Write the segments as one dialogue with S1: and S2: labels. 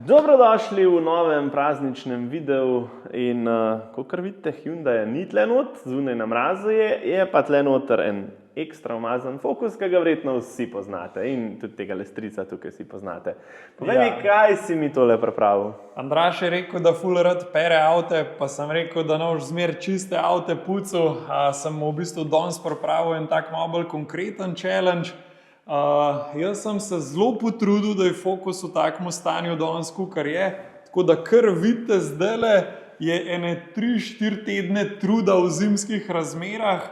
S1: Dobrodošli v novem prazničnem videu in kakor vidite, Hyundai ni tle not, zunaj na mrazu je pa tle noter en ekstra umazan Focus, ki ga verjetno vsi poznate in tudi tega strica tukaj vsi poznate. Povej mi, kaj si mi tole pripravil?
S2: Andraž je rekel, da ful rad pere avte, pa sem rekel, da nož zmer čiste avte pucu. Sem v bistvu danes pripravil en tak malo bolj konkreten challenge. Jaz sem se zelo potrudil, da je Focus v takem stanju danes, kakor je. Tako da kar vidite zdajle, je ene 3-4 tedne truda v zimskih razmerah,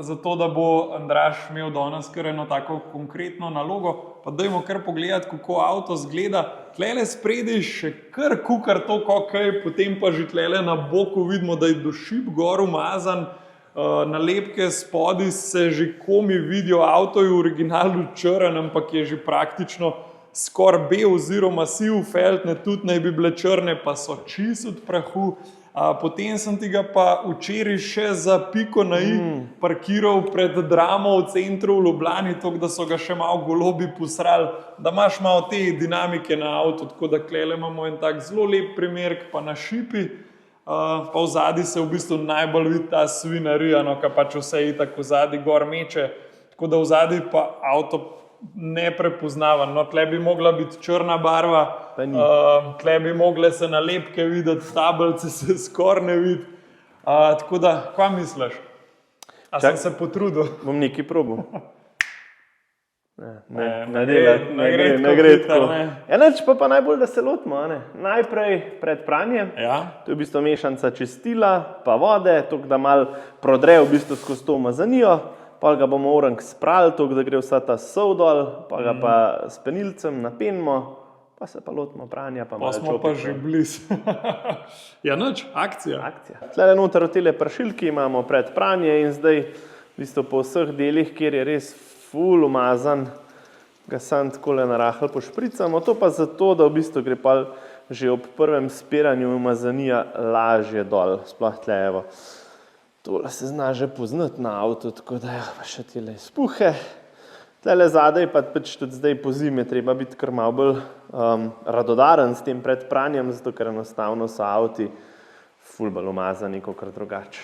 S2: zato da bo Andraž imel danes kar eno tako konkretno nalogo. Pa dajmo kar pogledati, kako avto zgleda. Tlele spredaj še kar kukar to kokaj, potem pa že tlele na boku vidimo, da je do šip gor umazan. Nalepke spodaj se že komi vidijo, avto je v originalu črn, ampak je že praktično skoraj bel oziroma siv felt, tudi naj bi bile črne, pa so čist od prahu. Potem sem ti ga pa včeraj še za piko na i parkiral pred Dramo v centru v Ljubljani, tako da so ga še malo golobi posrali, da imaš malo te dinamike na avtu, tako da klele imamo en tak zelo lep primerk pa na šipi. Pa v zadnji se v bistvu najbolj vidi ta svinarija, ka pač vse itak v zadnji gor meče, tako da v zadnji pa avto neprepoznavan. No, tle bi mogla biti črna barva, tle bi mogle se nalepke videti, tablice se skoraj ne vidi. Tako da, kva misliš? Sem se potrudil?
S1: Bom nekaj probal. Ne gre tako. Enač pa najbolj, da se lotimo. Najprej pred pranjem. To je v bistvu mešanca čistila pa vode, tako da malo prodre v bistvu skozi to umazanijo, pa ga bomo orank sprali, tako da gre vsa ta sol dol, pa ga pa s penilcem napenimo, pa se pa lotimo pranja. Pa
S2: smo pa že bliz. Ja, nič, akcija.
S1: Tlele noter v tele pršilki imamo pred pranje in zdaj v bistvu po vseh delih, kjer je res ful umazan, ga sam takole narahlo pošpricamo. To pa zato, da v bistvu gre pa že ob prvem spiranju umazanija lažje dol. Sploh tle, evo, tole se zna že poznati na avtu, tako da pa še tele spuhe. Tlele zadaj pa pač tudi zdaj po zimi treba biti kar malo bolj radodaren s tem pred pranjem, zato ker enostavno so avti ful bolj umazani, kakor drugače.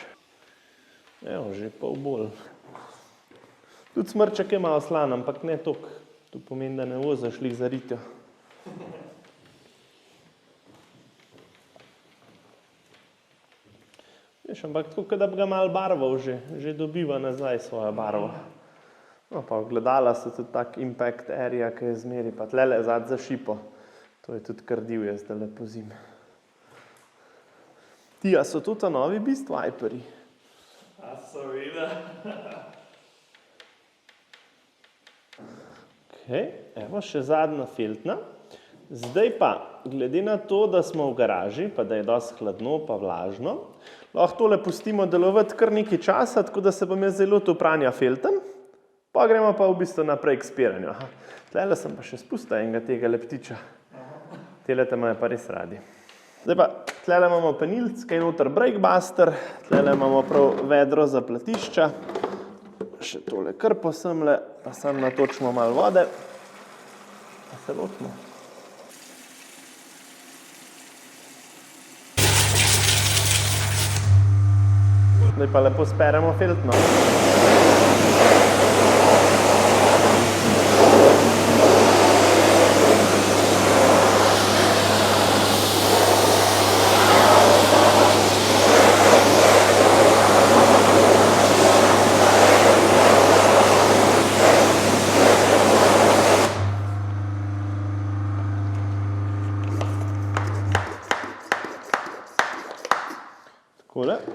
S1: Evo, že pol bolj. Tudi smrček je malo slan, ampak ne toliko. To pomeni, da ne voziš lih za ritjo. Veš, ampak tako, da bi ga malo barval že dobiva nazaj svojo barvo. No, pa ogledala so tudi tak impact area, ki je zmeri, pa tlele zad za šipo. To je tudi kar divje zdajle po zimi. Tija, so to ta novi Beast Viperi?
S2: Seveda.
S1: Evo, še zadnja feltna. Zdaj pa, glede na to, da smo v garaži, pa da je dosti hladno pa vlažno, lahko tole pustimo delovati kar nekaj časa, tako da se bom jaz zelo to pranja felten, pa gremo pa v bistvu naprej k spiranju. Tlele sem pa še spustil enega tega leptiča. Tele te imajo pa res radi. Zdaj pa, tlele imamo penilc, kaj noter breakbuster, tlele imamo prav vedro za platišča. Še tole krpo semle, pa sam natočimo malo vode, pa se lotimo. Zdaj pa lepo speremo feltno.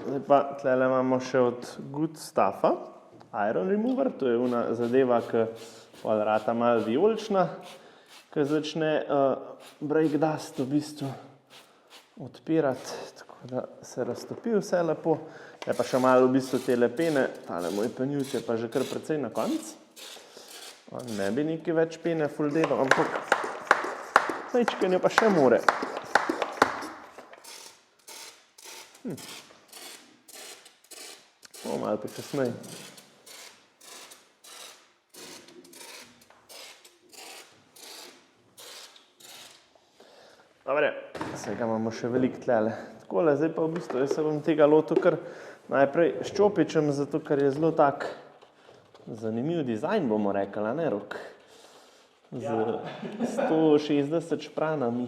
S1: Zdaj pa tlele imamo še od Good Stuffa Iron Remover, to je ona zadeva, ki rata malo vijolična, ki začne brake dust v bistvu odpirati, tako da se raztopi vse lepo. Je pa še malo v bistvu tele pene, tale moj penilc je pa že kar precej na konc. On ne bi nekaj več pene ful delal, ampak majčkanje pa še more. Malo počasnej. Dobre, vsega imamo še veliko tlele. Takole, zdaj pa v bistvu jaz se bom tega lotil kar najprej s čopičem, zato ker je zelo tak zanimiv dizajn, bomo rekli, a ne, Rok? Z 160 špranami.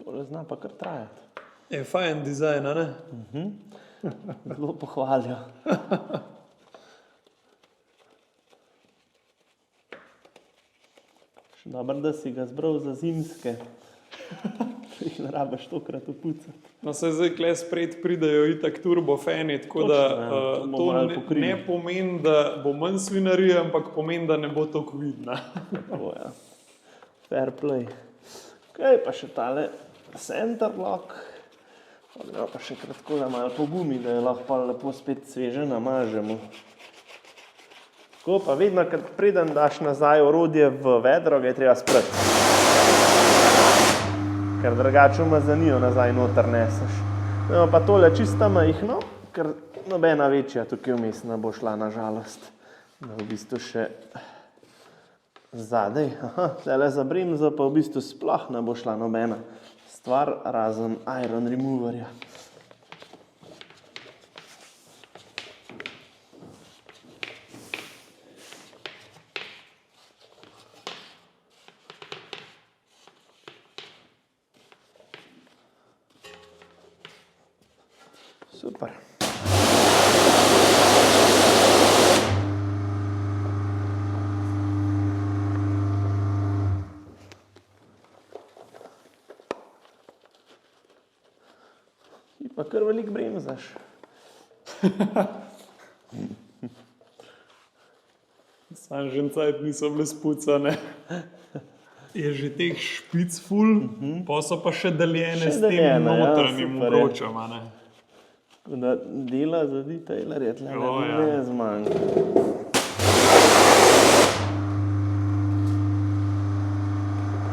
S1: Tole zna pa kar trajati.
S2: Je fajn dizajn, a ne?
S1: Zelo pohvalijo. Še dobro, da si ga zbral za zimske. Jih ne rabiš tokrat opucati.
S2: No, se zdaj kle spred pridejo itak turbofeni, tako da to ne pomeni, da bo manj svinarije, ampak pomeni, da ne bo toliko vidna.
S1: Tako, ja. Fair play. Kaj pa še tale center lock. Pa še kratko da malo pogumi, da je lahko lepo spet sveže namažemo. Tako pa vedno, kad preden daš nazaj orodje v vedro, ga je treba sprati. Ker drugače umazanijo nazaj noter neseš. No, pa tole čisto majhno, ker nobena večja tukaj vmes ne bo šla na žalost. Da v bistvu še zadaj. Aha, tele za bremzo pa v bistvu sploh ne bo šla nobena stvar razen iron removerja. Super. Ti pa kar veliko bremzaš.
S2: Sam že cajt niso bile spucane. Je že teh špic ful, pa so pa še deljene s tem notranjim vročem, a ne?
S1: Da dela za detailerje tle ne zmanjka.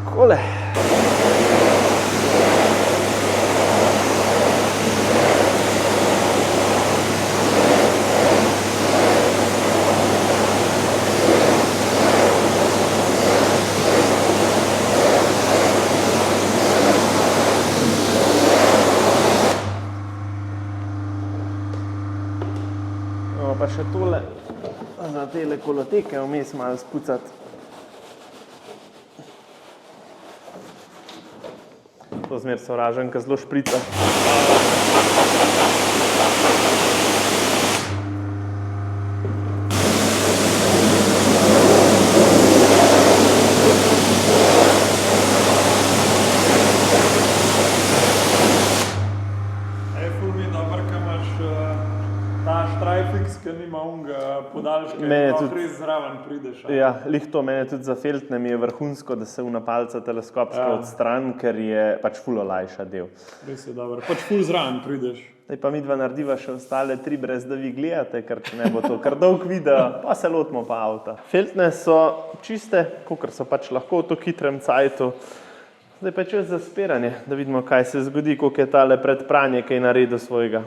S1: Takole. Pa še tole za tele koloteke vmes malo spucati. To zmer sovražen, ko zelo šprica.
S2: Ful mi je dober, ko imaš ta Strifix, ki nima unga podaljška, lahko res zraven prideš.
S1: Ja, lih to, mene tudi za feltne mi je vrhunsko, da se vna palca teleskopska odstran, ker je pač ful olajša del.
S2: Res je dobro, pač ful zraven prideš.
S1: Zdaj pa midva narediva še ostale 3, brez da vi gledate, ker če ne bo to kar dolg video, pa se lotimo pa avta. Feltne so čiste, kakor so pač lahko v to hitrem cajtu. Zdaj pa čas za spiranje, da vidimo, kaj se zgodi, koliko je tale predpranje, kaj naredil svojega.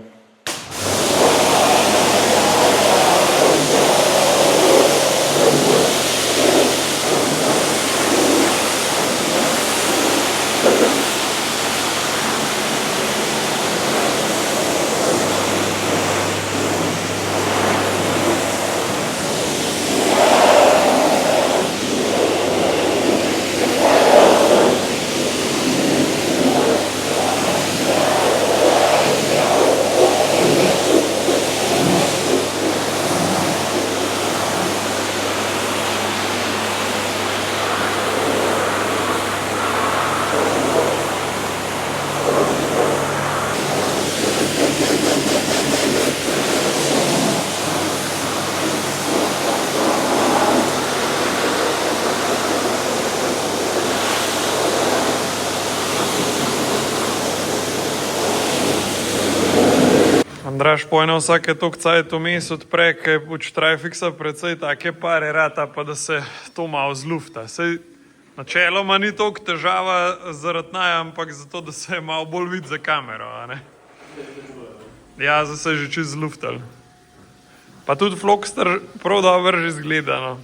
S2: Andraž pojne vsake toliko cajt vmes odpre, kaj je od Strifixa precej take pare rata, pa da se to malo zlufta. Sej načeloma ni toliko težava zaradi naja, ampak zato, da se je malo bolj vidi za kamero, a ne? Ja, zdaj se je že čisto zluftal. Pa tudi Flogster prav dobro že izgleda. No.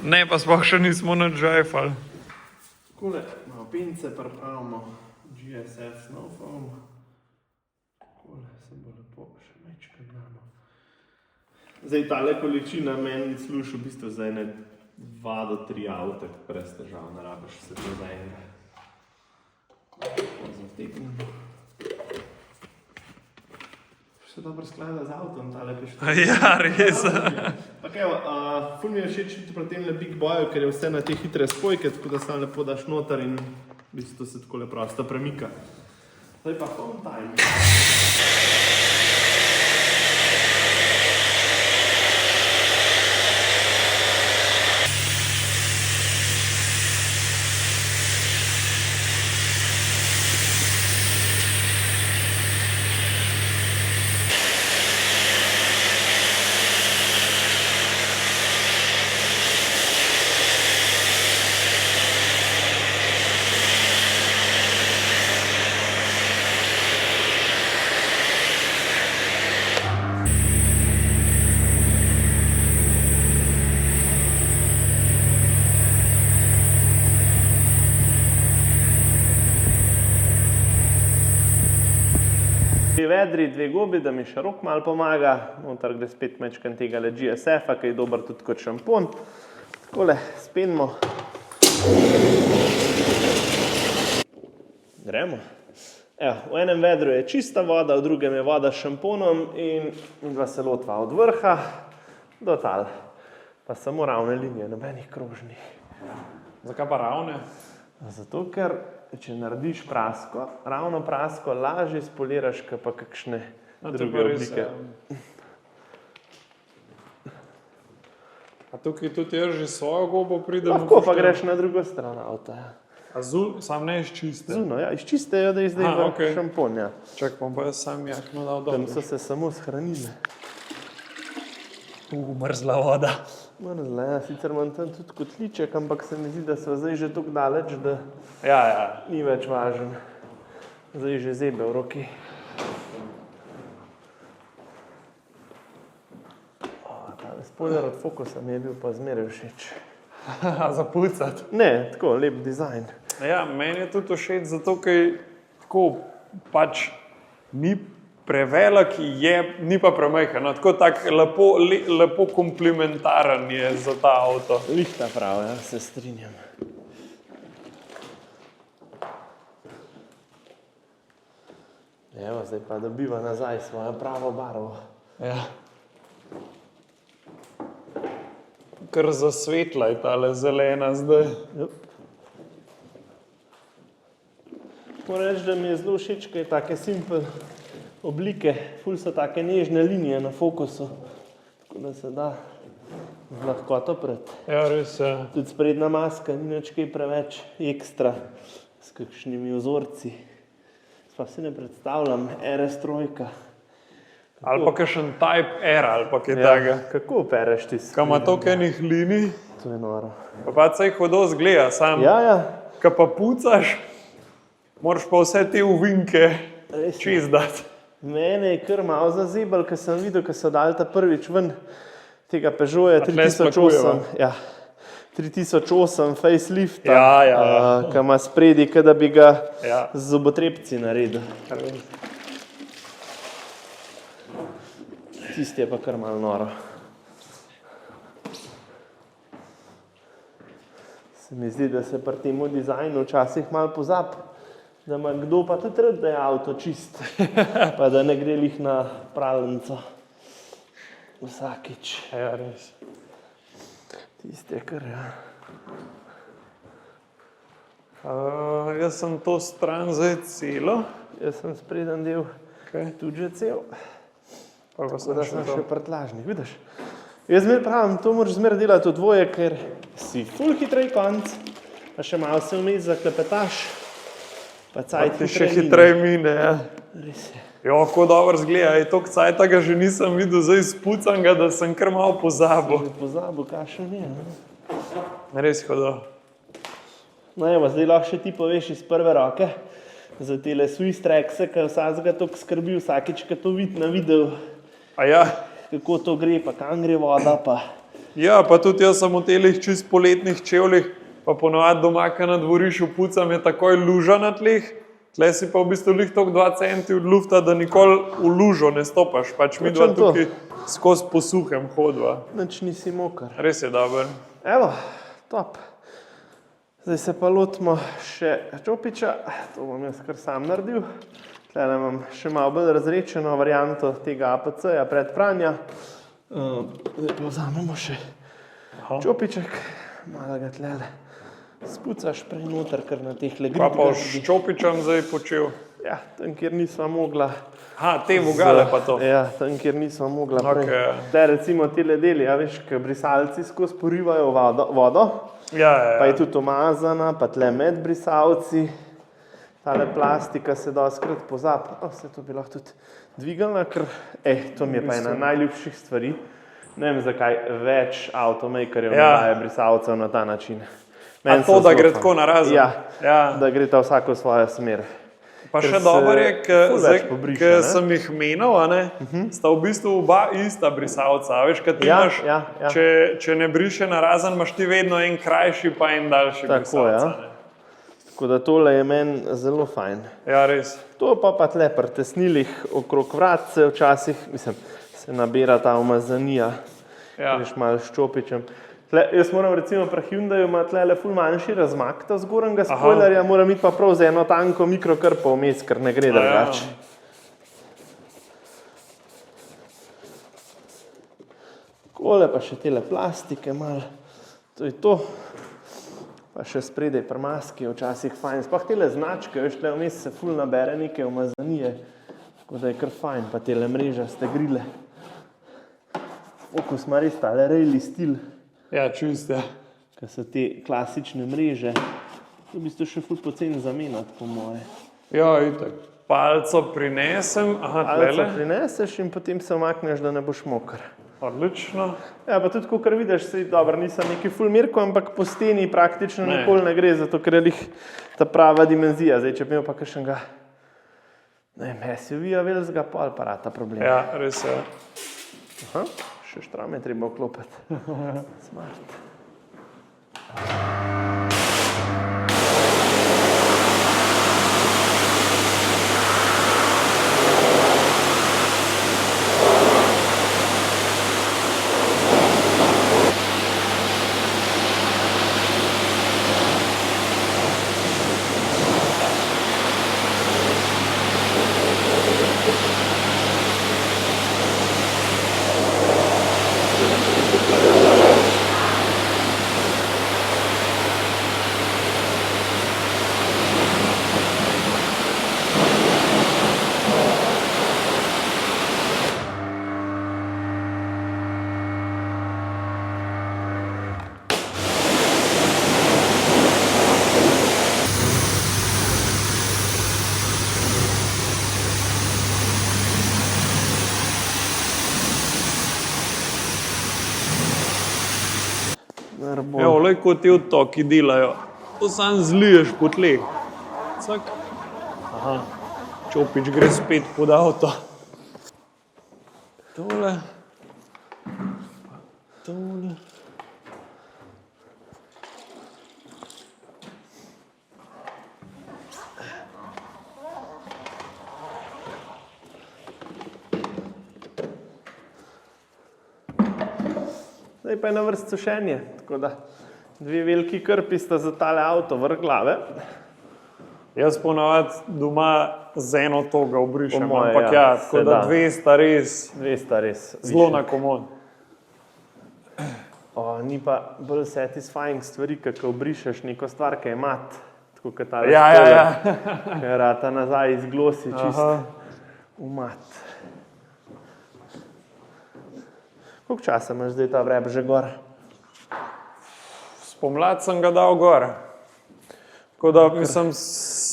S2: Ne, pa sploh še nismo nič žajfali.
S1: Takole, malo pince pripravimo, GSF Snow Foam. Takole se bo lepo še mečkaj damo. Zdaj, tale količina meni služi v bistvu za ene 2 do 3 avte, brez težav, ne rabiš se to za enega. Zategnemo. Še dobro sklada z avtom, tale pištolj.
S2: Ja, res.
S1: Pa kaj, ful mi je všeč tudi pri tem Big Boyu, ker je vse na te hitre spojke, tako da sam lepo daš noter in v bistvu se tako preprosto premika. Zdaj pa home time. Vedri, 2 gobi, da mi še rok malo pomaga. Notar gre spet mečkan tega GSF-a, ki je dober tudi kot šampon. Takole, spenimo. Gremo. Evo, v enem vedru je čista voda, v drugem je voda s šamponom in midva se lotva od vrha do tal. Pa samo ravne linije, nobenih krožnih.
S2: Zakaj pa ravne?
S1: Zato, ker če narediš prasko, ravno prasko lažje spoliraš, kot pa kakšne druge oblike.
S2: A tukaj tudi jaz že svojo gobo pridem?
S1: Lahko pa greš na drugo stran avta.
S2: A sam ne iz čiste?
S1: Zuno, ja, iz čiste je, da je zdaj v šampon, ja.
S2: Čak, bom pa jaz sam jakno dal dobro.
S1: Tam so se samo shranile.
S2: Mrzla voda.
S1: Mrzla, ja, sicer imam tam tudi kotliček, ampak se mi zdi, da so zdaj že tako daleč, da ni več važen. Zdaj že zebe v roki. Tale spoiler od Focusa mi je bil pa zmeraj všeč.
S2: Za pucat?
S1: Ne, tako, lep dizajn.
S2: Ja, meni je tudi všeč, zato ker tako pač ni prevelik, ni pa premajhen. Tako lepo komplementaren je za ta avto.
S1: Lihta prav, ja, se strinjam. Evo, zdaj pa dobiva nazaj svojo pravo barvo.
S2: Ja. Kar zasvetla je tale zelena zdaj.
S1: Moram reči, da mi je zelo všeč, ker je take simple oblike, ful so take nežne linije na Focusu, tako da se da z lahkoto preti.
S2: Ja, res je.
S1: Tudi sprednja maska ni nič kaj preveč ekstra, s kakšnimi vzorci. Pa si ne predstavljam, RS3.
S2: Ali pa kakšen Type R ali pa kaj takega.
S1: Kako opereš ti s
S2: Kaj ima toliko enih linij?
S1: To je noro.
S2: Pa se jih hodo zgleda, sam.
S1: Ja.
S2: Ko pa pucaš, moraš pa vse te uvinke čist dati.
S1: Mene je kar malo zazebal, ker sem videl, ko so dali ta prvič ven tega Peugeota 3008. Ja. 3008 facelifta, ki ima spredi, da bi ga z zobotrebci naredil. Tisti je pa kar malo noro. Se mi zdi, da se pri temu dizajnu včasih malo pozab, da ima kdo pa tudi rad, da je avto čist, pa da ne gre lih na pralnico vsakič.
S2: Ja, res.
S1: Tisti je kar, ja.
S2: Jaz sem to stran zdaj celo.
S1: Jaz sem spreden del tudi že cel.
S2: Pa
S1: sem še prtlažnik, vidiš? Jaz zmer pravim, to moraš zmer delati v dvoje, ker si ful hitrej konc, pa še malo se vmes zaklepetaš, pa cajt
S2: hitrej mine. Ja.
S1: Res je.
S2: Jo, ko dobro zgleda, je toliko cajta ga že nisem videl, zdaj spucam ga, da sem kar malo pozabil.
S1: Pozabil, kakšen je.
S2: Res hodo.
S1: No evo, zdaj lahko še ti poveš iz prve roke, za tele Swiss Trackse, ki vsakega toliko skrbi, vsakič, ko to vidi na videu.
S2: A ja?
S1: kako to gre, pa kam gre voda. Pa.
S2: Ja, pa tudi jaz sem v telih čist poletnih čevljih, pa ponovadi doma, ko na dvorišču pucam, je takoj luža na tleh. Tle si pa v bistvu lih tok 2 centi od lufta, da nikoli v lužo ne stopaš. Pač mi dva tukaj skozi posuhem hodva.
S1: Nič nisi mokar.
S2: Res je dober.
S1: Evo, top. Zdaj se pa lotimo še čopiča. To bom jaz kar sam naredil. Tlele imam še malo bolj razrečeno varianto tega APC-ja pred pranja. Zdaj pa vzamemo še čopiček. Malo ga tlele spucaš prej noter, kar na teh le gribkah.
S2: Pa s čopičem zdaj počel?
S1: Ja, tam, kjer nisva mogla.
S2: Te vogale pa to.
S1: Ja, tam, kjer nisva mogla prej. Te recimo tele deli, ja veš, ker brisalci skozi porivajo vodo.
S2: Ja.
S1: Pa je tudi umazana, pa tle med brisalci. Tale plastika se dostikrat pozabi. Se to bi lahko tudi dvigalna, ker to mi je pa ena najljubših stvari. Ne vem, zakaj več avtomakerjev navaja brisalcev na ta način.
S2: A to, da gre tako narazen?
S1: Ja, da gre ta vsako svojo smer.
S2: Pa še dobro je, ker sem jih menil, sta v bistvu oba ista brisalca. Veš, kad ti imaš, če ne briše narazen, imaš ti vedno en krajši pa en daljši brisalca.
S1: Tako da tole je meni zelo fajn.
S2: Ja, res.
S1: To pa tle pri tesnilih okrog vrat se včasih, se nabira ta umazanija. Greš malo s čopičem. Jaz moram recimo pri Hyundaiu ima tle ful manjši razmak ta zgornjega spoilerja, moram iti pa prav za eno tanko mikrokrpo vmes, ker ne gre drugače. Takole pa še tele plastike malo, to je to. Pa še spredaj pri maski je včasih fajn. Sploh tele značke, veš, tle vmes se ful nabere neke umazanije, tako da je kar fajn, pa tele mrežaste grile. Fokus ima res tale rejli stil.
S2: Ja, čist, ja.
S1: Ker so te klasične mreže, v bistvu še ful poceni zamenjati, po moje.
S2: Ja, itak. Palco prinesem,
S1: Palco prineseš in potem se omakneš, da ne boš mokar.
S2: Odlično.
S1: Ja, pa tudi, kakor vidiš, dobro, nisem neki ful mirko, ampak po steni praktično nikoli ne gre, zato ker je ta prava dimenzija. Zdaj, če bi imel pa kakšnega, ne vem, SUV-ja velikega, pa ali pa rata problem.
S2: Ja, res je.
S1: Še štrame treba vklopiti. Smart.
S2: Evo, lej, ko ti odtoki delajo, to sam zliješ po tleh. Cak. Čopič gre spet pod avto. Tole. Tole.
S1: Zdaj pa je na vrst sušenje, tako da 2 veliki krpi sta za tale avto vrh glave.
S2: Jaz ponovadi doma z eno toga obrišem, ampak ja, tako da 2 sta res zelo na komod.
S1: Ni pa bolj satisfying stvari, kako obrišeš neko stvar, ki je mat, tako kot tale
S2: spoiler,
S1: ker rata nazaj izglosi čisto v mat. Koliko časa imaš zdaj ta vreb že gor?
S2: Spomlad sem ga dal gor. Tako da mislim...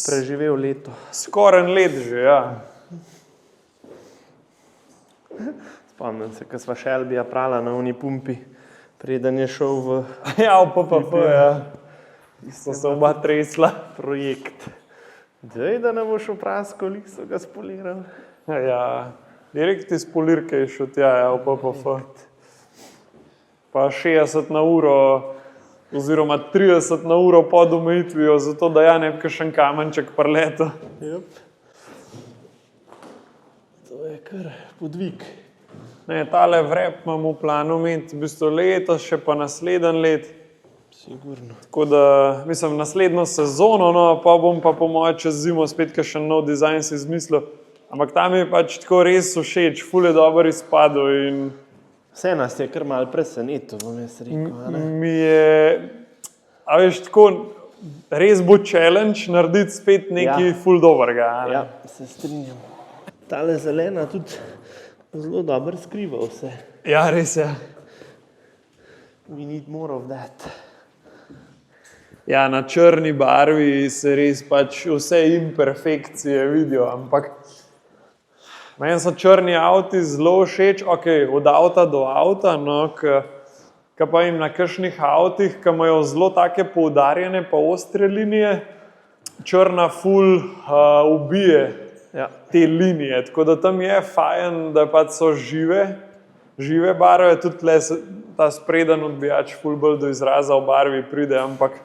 S1: Preživel leto.
S2: Skoraj let že, ja.
S1: Spomnim se, ko sva Shelbyja prala na oni pumpi, preden je šel v...
S2: Ja, v PPP, ja. So se oba tresla.
S1: Projekt. Dej, da ne boš vpraskal, koliko so ga spolirali.
S2: Ja, Direkt iz polirke je šel tja, ja, v PPF. Pa 60 na uro, oziroma 30 na uro pod omejitvijo, zato da ja ne bi kakšen kamenček preletel.
S1: Yep. To je kar podvig.
S2: Ne, tale vrep imam v planu imeti v bistvu letos, še pa naslednji let.
S1: Sigurno.
S2: Tako da, mislim, naslednjo sezono, no, pa bom pa po moje čez zimo spet kakšen nov dizajn si izmislil. Ampak tam je pač tako res všeč, ful je dober izpadel in
S1: Vse nas je kar malo presenetil, bom jaz rekel. a ne?
S2: mi je, a veš, tako res bo challenge narediti spet nekaj ful dobrega. a ne.
S1: Ja, se strinjam. Tale zelena tudi zelo dobro skriva vse.
S2: Ja, res je.
S1: We need more of that.
S2: Ja, na črni barvi se res pač vse imperfekcije vidijo, ampak meni so črni avti zelo všeč, od avta do avta, no, ka pa jim na kakšnih avtih, ki imajo zelo take poudarjene pa ostre linije, črna ful ubije
S1: Ja.
S2: te linije, tako da tam je fajn, da pač so žive barve, tudi tle ta spreden odbijač ful bolj do izraza v barvi pride, ampak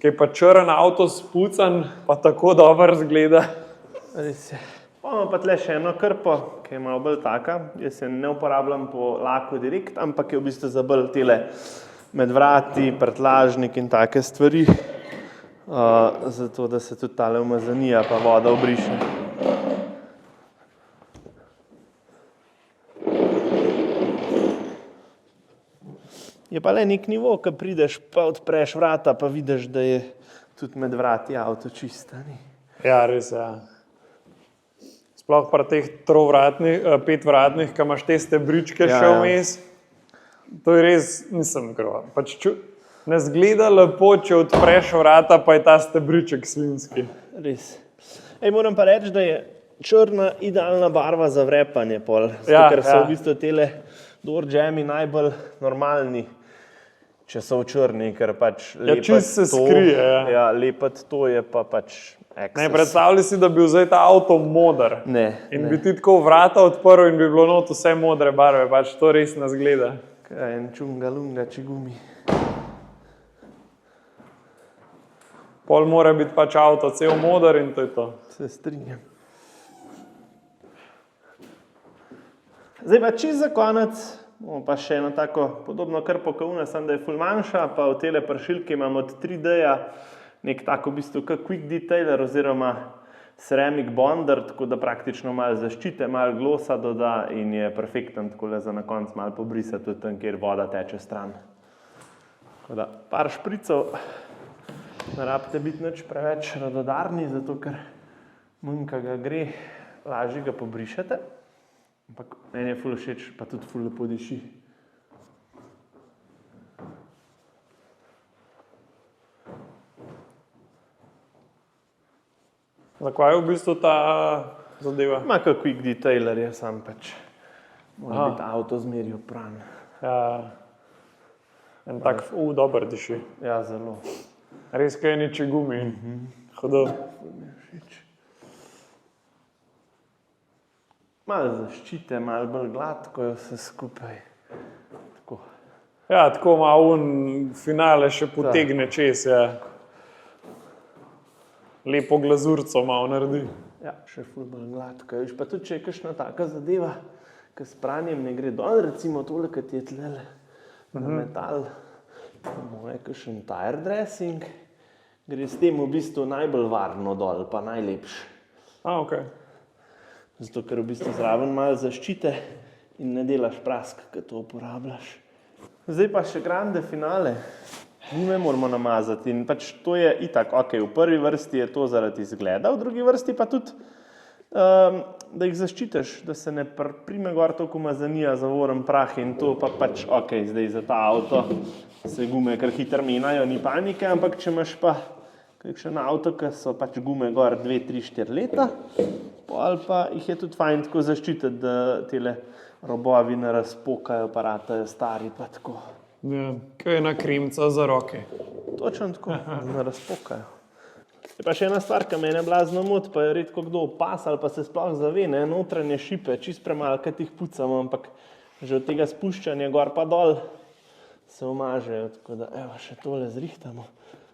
S2: kaj pa črn avto spucan, pa tako dobro zgleda.
S1: Res je. Imamo pa tle še eno krpo, ki je malo bolj taka. Jaz se ne uporabljam po laku direkt, ampak je v bistvu za bolj tele med vrati, prtlažnik in take stvari. Zato, da se tudi tale umazanija pa voda obriše. Je pa le nek nivo, ko prideš pa odpreš vrata, pa vidiš, da je tudi med vrati avto čista. Ni?
S2: Ja, res je. Ja. Sploh pri teh petvratnih, ki imaš te stebričke še vmes. To je res, nisem krva. Pač ne zgleda lepo, če odpreš vrata, pa je ta stebriček slinski.
S1: Res. Moram pa reči, da je črna idealna barva za vrepanje pol. Zato,
S2: Ja,
S1: ker so
S2: ja.
S1: v bistvu tele door jami najbolj normalni, če so v črni, ker pač lepati
S2: čisto se skrije, ja.
S1: Ja, lepati to je pa pač
S2: Ne,
S1: excess.
S2: predstavljaj si, da bi vzel ta avto moder.
S1: Ne,
S2: In
S1: ne.
S2: bi ti tako vrata odprl in bi bilo not vse modre barve, pač to res ne zgleda.
S1: Kaj en čunga lunga čigumi.
S2: Pol mora biti pač avto cel moder in to je to.
S1: Se strinjam. Zdaj pa čisto za konec, bomo pa še eno tako podobno krpo kot una, samo da je ful manjša, pa v tele pršilke imamo od 3D-ja nek tako v bistvu kot quick detailer oziroma ceramic bonder, tako da praktično malo zaščite, malo glosa doda in je perfekten tako za na konc malo pobrisati tudi tam, kjer voda teče stran. Tako da par špricov, ne rabite biti nič preveč radodarni, zato ker manj, ko ga gre, lažje ga pobrišete. Ampak meni je ful všeč, pa tudi ful lepo diši.
S2: Zakaj je v bistvu ta zadeva?
S1: Ma kot quick detailer je sam pač. Mora biti avto zmeri opran.
S2: Ja, en tak, dober diši.
S1: Ja, zelo.
S2: Res kaj niči gumi. Hudo.
S1: Malo zaščite, malo bolj gladko je vse skupaj. Tako.
S2: Ja, tako malo finale še potegne čez, ja. Lepo glazurco malo naredi.
S1: Ja, še ful bolj gladko. Viš, pa tudi, če je kakšna taka zadeva, ki s pranjem ne gre dol, recimo tole, ki ti je tlele na metal, moje kakšen tire dressing, gre s tem v bistvu najbolj varno dol, pa najlepše.
S2: Okej.
S1: Zato, ker v bistvu zraven malo zaščite in ne delaš prask, ko to uporabljaš. Zdaj pa še grande finale. Gume moramo namazati in pač to je itak, v prvi vrsti je to zaradi izgleda, v drugi vrsti pa tudi, da jih zaščitiš, da se ne prime gor toliko umazanija, zavoren prah in to pa pač zdaj za ta avto se gume kar hitro menjajo, ni panike, ampak če imaš pa kakšen avto, ki so pač gume gor 2, 3, 4 leta, ali pa jih je tudi fajn tako zaščititi, da tele robovi ne razpokajo, pa ratajo stari pa tako.
S2: Ja, kaj je ena kremca za roke.
S1: Točno tako, da ne razpokajo. Je pa še ena stvar, ki mene blazno moti, pa je redko kdo opas ali pa se sploh zave, ne, notranje šipe, čist premalo, kad jih pucamo, ampak že od tega spuščanja gor pa dol se umažejo, tako da evo, še tole zrihtamo.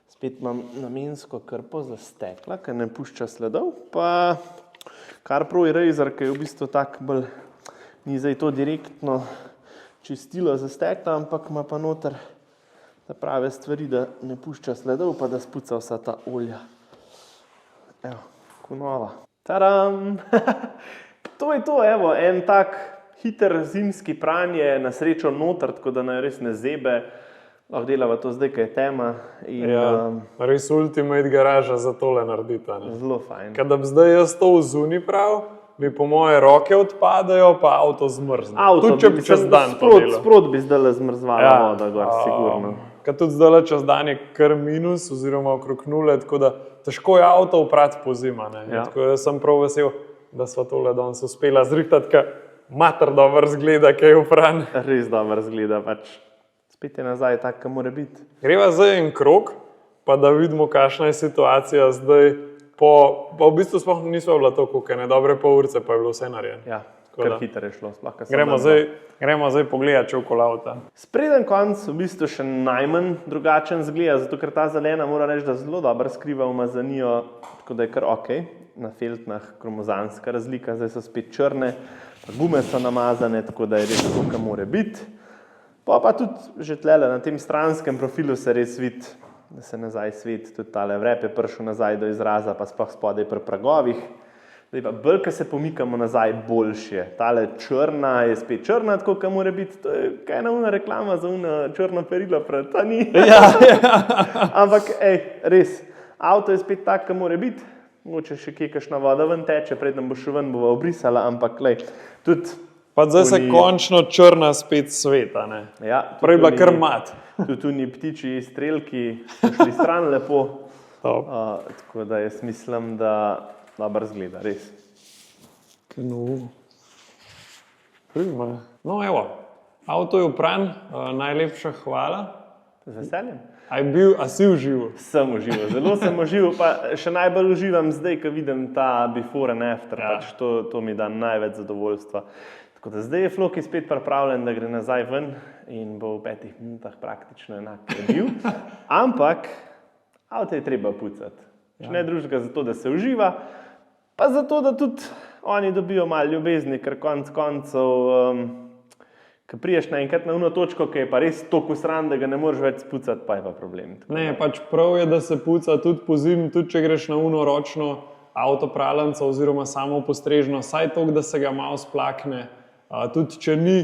S1: Spet imam namensko krpo za stekla, ker ne pušča sledov, pa CarPro Eraser, ki je v bistvu tak bolj, ni zdaj to direktno čistilo za stekla, ampak ima pa noter za prave stvari, da ne pušča sledov, pa da spuca vsa ta olja. Evo, ko nova. Taram! To je to, evo, en tak hiter zimski pranje, na srečo noter, tako da naj res ne zebe. Lahko delava to zdaj, kaj je tema. In,
S2: res ultimate garaža za tole narediti.
S1: Zelo fajn.
S2: Kad bi zdaj jaz to vzuni prav, bi po moje roke odpadajo, pa avto zmrzne. Tudi če bi čez dan to delo.
S1: Sprot bi zdaj zmrzvala voda gor, sigurno.
S2: Kad tudi zdaj čez dan je kar minus, oziroma okrog nule, tako da težko je avto oprati po zima. Tako da sem prav vesel, da sva tole danes uspela zrihtati, ker mater dobro zgleda, kaj je opran.
S1: Res dobro zgleda, pač spet je nazaj tak, kaj mora biti.
S2: Greva zdaj en krog, pa da vidimo, kakšna je situacija zdaj. Pa v bistvu sploh nismo bila to, koliko je dobre pol urce, pa je bilo vse narejeno.
S1: Ja, kar hitro je šlo.
S2: Gremo zdaj pogledati čovkol avta.
S1: Spreden konc v bistvu še najmanj drugačen zgleda, zato ker ta zelena mora reči, da zelo dobro skriva umazanijo, tako da je kar ok. Na feltnah kromozanska razlika, zdaj so spet črne, gume so namazane, tako da je res tako, kaj mora biti. Pa tudi že tlele na tem stranskem profilu se res vidi, da se nazaj svet, tudi tale vrep je prišel nazaj do izraza, pa sploh spodaj pri pragovih. Zdaj pa bolj, ko se pomikamo nazaj, boljše. Tale črna je spet črna, tako, kaj mora biti. To je kaj ena reklama za črno perilo, ta ni. Ampak, res, avto je spet tak, kaj mora biti. Mogoče še kje kakšna voda ven teče, predem bo še ven bova obrisala, ampak tudi...
S2: Pa zdaj se končno črna spet sveta, ne?
S1: Ja.
S2: Prej bila kar mat.
S1: Tudi ni ptiči strelki, so šli stran lepo. Tako da jaz mislim, da dobro zgleda, res.
S2: No evo, avto je opran, najlepša hvala.
S1: Z veseljem.
S2: A si užival?
S1: Sem užival, zelo sem užival, pa še najbolj uživam zdaj, ko vidim ta before and after, pač to mi da največ zadovoljstva. Tako da zdaj je Floki spet pripravljen, da gre nazaj ven in bo v 5 minutah praktično enak, kot je bil. Ampak avto je treba pucati. Če ne drugega zato, da se uživa, pa zato, da tudi oni dobijo malo ljubezni, ker konc koncev, ko priješ naenkrat na eno točko, ki je pa res toliko stran, da ga ne moreš več spucati, pa je pa problem.
S2: Ne, pač prav je, da se puca tudi po zimi, tudi če greš na eno ročno avtopralnico oziroma samo postrežno, saj toliko, da se ga malo splakne. Tudi če ni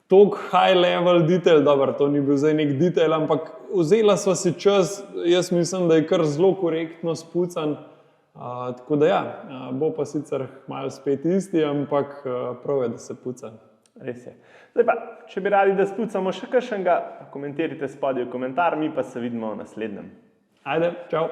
S2: toliko high level detail, dobro, to ni bil zdaj nek detail, ampak vzela sva si čas, jaz mislim, da je kar zelo korektno spucan. Tako da ja, bo pa sicer malo spet isti, ampak prav je, da se puca.
S1: Res je. Zdaj pa, če bi radi, da spucamo še kakšnega, komentirajte spodaj v komentar, mi pa se vidimo v naslednjem.
S2: Ajde, čau!